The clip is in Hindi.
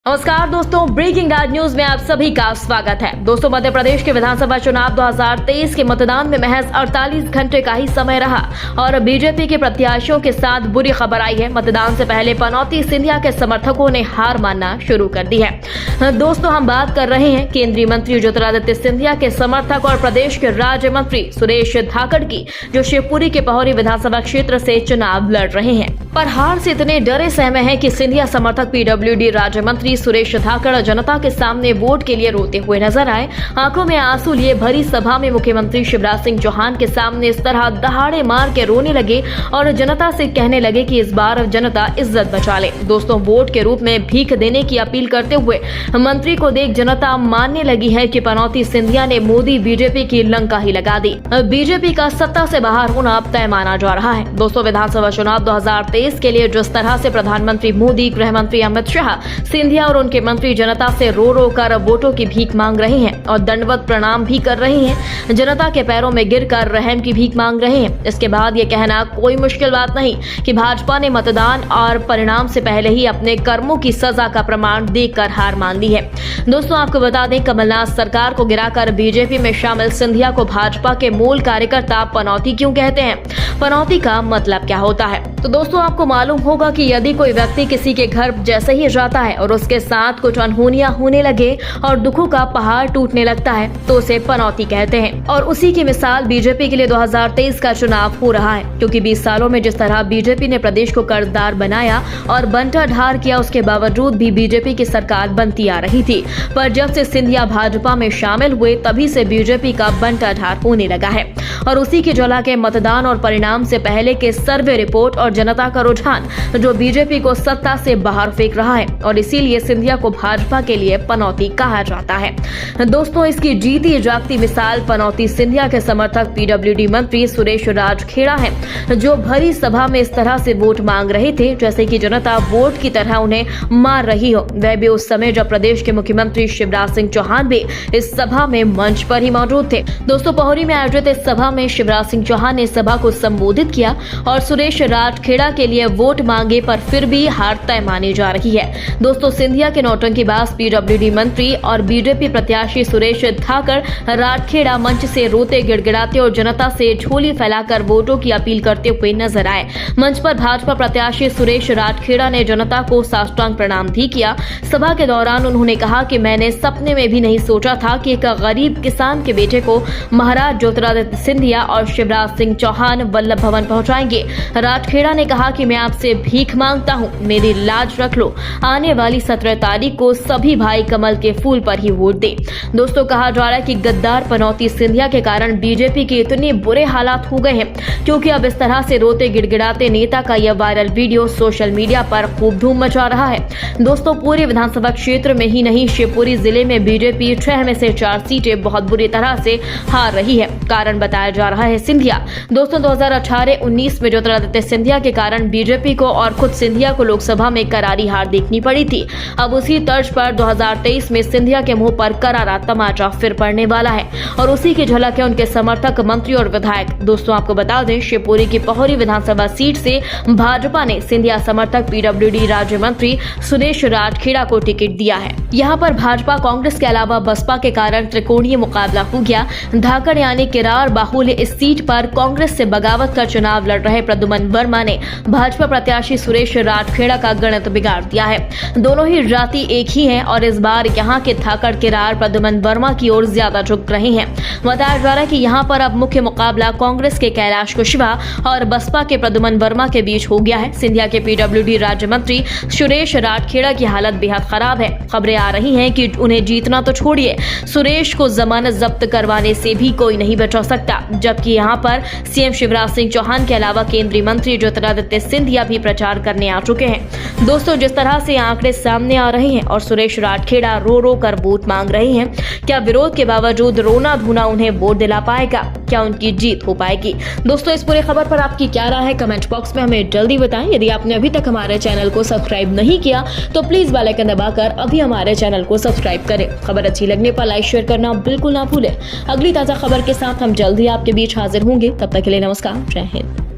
नमस्कार दोस्तों, ब्रेकिंग आज न्यूज में आप सभी का स्वागत है। दोस्तों, मध्य प्रदेश के विधानसभा चुनाव 2023 के मतदान में महज 48 घंटे का ही समय रहा और बीजेपी के प्रत्याशियों के साथ बुरी खबर आई है। मतदान से पहले पनौती सिंधिया के समर्थकों ने हार मानना शुरू कर दी है। दोस्तों, हम बात कर रहे हैं केंद्रीय मंत्री ज्योतिरादित्य सिंधिया के समर्थक और प्रदेश के राज्य मंत्री सुरेश धाकड़ की, जो शिवपुरी के पहौरी विधानसभा क्षेत्र से चुनाव लड़ रहे हैं, पर हार से इतने डरे सहमे हैं कि सिंधिया समर्थक पीडब्ल्यूडी राज्य मंत्री सुरेश धाकड़ जनता के सामने वोट के लिए रोते हुए नजर आए। आंखों में आंसू लिए भरी सभा में मुख्यमंत्री शिवराज सिंह चौहान के सामने इस तरह दहाड़े मार के रोने लगे और जनता से कहने लगे कि इस बार जनता इज्जत बचा ले। दोस्तों, वोट के रूप में भीख देने की अपील करते हुए मंत्री को देख जनता मानने लगी है कि पनौती सिंधिया ने मोदी बीजेपी की लंका ही लगा दी। बीजेपी का सत्ता से बाहर होना अब तय माना जा रहा है। दोस्तों, विधानसभा चुनाव 2023 के लिए जिस तरह से प्रधानमंत्री मोदी, गृह मंत्री अमित शाह, सिंधिया और उनके मंत्री जनता से रो रो कर वोटों की भीख मांग रहे हैं और दंडवत प्रणाम भी कर रहे हैं, जनता के पैरों में गिरकर रहम की भीख मांग रहे हैं। इसके बाद ये कहना कोई मुश्किल बात नहीं कि भाजपा ने मतदान और परिणाम से पहले ही अपने कर्मों की सजा का प्रमाण देकर हार मान ली है। दोस्तों, आपको बता दें, कमलनाथ सरकार को गिराकर बीजेपी में शामिल सिंधिया को भाजपा के मूल कार्यकर्ता पनौती क्यों कहते हैं? पनौती का मतलब क्या होता है? तो दोस्तों, आपको मालूम होगा कि यदि कोई व्यक्ति किसी के घर जैसे ही जाता है और उसके साथ कुछ अनहोनियां होने लगे और दुखों का पहाड़ टूटने लगता है तो उसे पनौती कहते हैं। और उसी की मिसाल बीजेपी के लिए 2023 का चुनाव हो रहा है, क्योंकि 20 सालों में जिस तरह बीजेपी ने प्रदेश को कर्जदार बनाया और बंटाढार किया, उसके बावजूद भी बीजेपी की सरकार बनती आ रही थी। पर जब से सिंधिया भाजपा में शामिल हुए तभी से बीजेपी का बंटाढार होने लगा है और उसी की झलक है मतदान और परिणाम से पहले के सर्वे रिपोर्ट और जनता का रुझान, जो बीजेपी को सत्ता से बाहर फेंक रहा है और इसीलिए सिंधिया को भाजपा के लिए पनौती कहा जाता है। दोस्तों, इसकी जीती जागती मिसाल पनौती सिंधिया के समर्थक पीडब्ल्यूडी मंत्री सुरेश राजखेड़ा है, जो भरी सभा में इस तरह से वोट मांग रहे थे जैसे कि जनता वोट की तरह उन्हें मार रही हो। वह भी उस समय जब प्रदेश के मुख्यमंत्री शिवराज सिंह चौहान भी इस सभा में मंच पर ही मौजूद थे। दोस्तों, पहौरी में आयोजित इस सभा में शिवराज सिंह चौहान ने सभा को संबोधित किया और सुरेश राजखेड़ा के लिए वोट मांगे, पर फिर भी हार तय मानी जा रही है। दोस्तों, सिंधिया के नौटंकीबाज पीडब्ल्यूडी मंत्री और बीजेपी प्रत्याशी सुरेश धाकड़ राजखेड़ा मंच से रोते गिड़गिड़ाते और जनता से झोली फैलाकर वोटों की अपील करते हुए नजर आए। मंच पर भाजपा प्रत्याशी सुरेश राजखेड़ा ने जनता को साष्टांग प्रणाम भी किया। सभा के दौरान उन्होंने कहा कि मैंने सपने में भी नहीं सोचा था कि एक गरीब किसान के बेटे को महाराज ज्योतिरादित्य सिंधिया और शिवराज सिंह चौहान वल्लभ भवन पहुंचाएंगे। राजखेड़ा ने कहा कि मैं आपसे भीख मांगता हूं, मेरी लाज रख लो, आने वाली 17 तारीख को सभी भाई कमल के फूल पर ही वोट दे। दोस्तों, कहा जा रहा है कि गद्दार पनौती सिंधिया के कारण बीजेपी के इतने बुरे हालात हो गए हैं, क्योंकि अब इस तरह से रोते गिड़गिड़ाते नेता का यह वायरल वीडियो सोशल मीडिया पर खूब धूम मचा रहा है। दोस्तों, पूरे विधानसभा क्षेत्र में ही नहीं, शिवपुरी जिले में बीजेपी 6 में से 4 सीटें बहुत बुरी तरह से हार रही है। कारण बताया जा रहा है सिंधिया। दोस्तों, 2018-19 में ज्योतिरादित्य सिंधिया के कारण बीजेपी को और खुद सिंधिया को लोकसभा में करारी हार देखनी पड़ी थी। अब उसी तर्ज पर 2023 में सिंधिया के मुंह पर करारा तमाचा फिर पड़ने वाला है और उसी की झलक है उनके समर्थक, मंत्री और विधायक। दोस्तों, आपको बता दें, शिवपुरी की पहौरी विधानसभा सीट से भाजपा ने सिंधिया समर्थक पीडब्ल्यूडी राज्य मंत्री सुरेश राजखेड़ा को टिकट दिया है। यहाँ पर भाजपा कांग्रेस के अलावा बसपा के कारण त्रिकोणीय मुकाबला हो गया। धाकड़ यानी किरार बाहुल्य इस सीट पर कांग्रेस से बगावत कर चुनाव लड़ रहे प्रद्युमन वर्मा ने भाजपा प्रत्याशी सुरेश राजखेड़ा का गणित बिगाड़ दिया है। दोनों ही जाति एक ही हैं और इस बार यहाँ के धाकड़ किरार प्रद्युमन वर्मा की ओर ज्यादा झुक रहे हैं। बताया जा रहा है कि यहाँ पर अब मुख्य मुकाबला कांग्रेस के कैलाश कुशवाहा और बसपा के प्रद्युमन वर्मा के बीच हो गया है। सिंधिया के पीडब्ल्यूडी राज्य मंत्री सुरेश राजखेड़ा की हालत बेहद खराब है। खबरें आ रही हैं कि उन्हें जीतना तो छोड़िए, सुरेश को जमानत जब्त करवाने से भी कोई नहीं बचा सकता। जबकि यहाँ पर सीएम शिवराज सिंह चौहान के अलावा केंद्रीय मंत्री ज्योतिरादित्य सिंधिया भी प्रचार करने आ चुके हैं। दोस्तों, जिस तरह से आंकड़े सामने आ रहे हैं और सुरेश राजखेड़ा रो रो कर वोट मांग रहे हैं, क्या विरोध के बावजूद रोना धोना उन्हें वोट दिला पाएगा? क्या उनकी जीत हो पाएगी? दोस्तों, इस पूरी खबर पर आपकी क्या राय है? कमेंट बॉक्स में हमें जल्दी बताएं। यदि आपने अभी तक हमारे चैनल को सब्सक्राइब नहीं किया तो प्लीज बेल आइकन दबाकर अभी हमारे चैनल को सब्सक्राइब करें। खबर अच्छी लगने पर लाइक शेयर करना बिल्कुल ना भूलें। अगली ताजा खबर के साथ हम जल्द ही आपके बीच हाजिर होंगे। तब तक के लिए नमस्कार, जय हिंद।